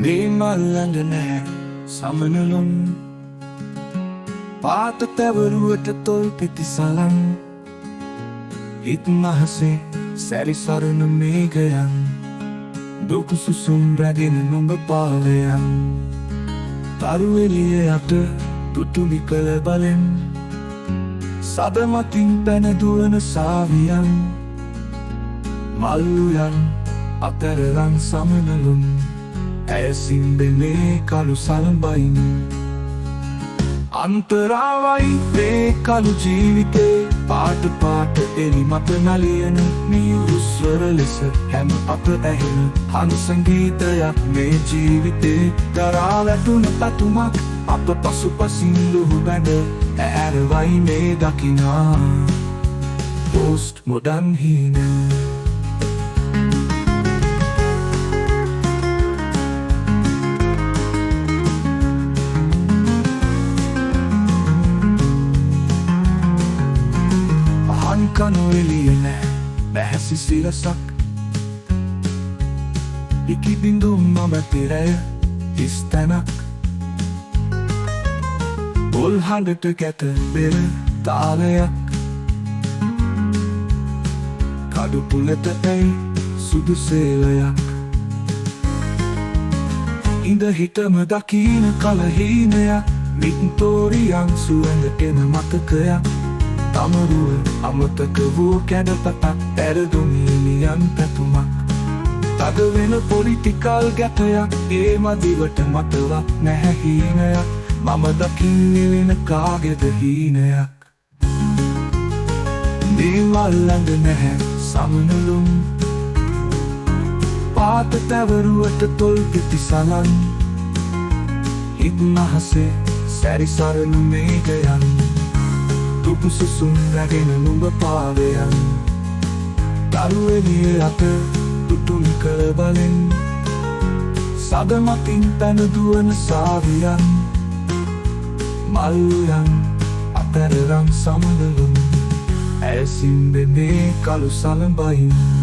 මේ මල්ලඟ නෑ සමනලුන් පාත තැවරුවට තොල් පෙති සලන් හිත් මහසේ සැරිසරන මේඝයන් දුක සුසුම් රැගෙන නුඹ පාලයන් තරු එළිය යට තුතුලි කළ බලෙන් සදමතින් පැන දුවන සාවියන් මල්ලුයන් අතරරන් සමනලුන් ඇයසින් දෙනේ කළු සලඹයින් අන්තරාවයි මේ කළු ජීවිතේ පාට පාට එලි මත නලියන මියුස්වර ලෙස හැම අප ඇහෙන හංසංගීතයක් මේ ජීවිතේ දරා වැටුන පැතුමක් අප පසුපසින් ලුහු බැඳ ඇරවයි මේ දකිනා පෝස්ට් මොඩර්න් හීන කනු එළිය නෑ බැහැසි සිරසක් ඉකිබිඳුම් මම තිරය ඉස්තැනක් බොල් හඬට කැත බෙර තාලයක් කඩු පුලට ඇයි සුදු සේලයක් ඉඳ හිටම දකීන කලහීනයක් මිත්තෝරියන් සුවඳ එන මතකයක් තමරුව අමතක වූ කැඩපතක් පැරදුමීලියන් පැතුමක් තද වෙන පොලිටිකල් ගැටයක් ඒ මදිවට මතවක් නැහැ හීනයක් මම දකින්නේ වෙන කාගෙද හීනයක් දේවල් ළඟ නැහැ සමනලුන් පාත තැවරුවට තොල් පෙති සලන් හිත් මහසේ සැරිසරන මේඝයන් දුක සුසුම් රැගෙන නුඹ පාදයන් තරු එළිය යට තුතුලි කළ බලෙන් සදමතින් පැන දුවන සාවියන් මල්ලුයන් අතරරන් සමනලුන් ඇසින් දෙනේ කළු සලඹයින්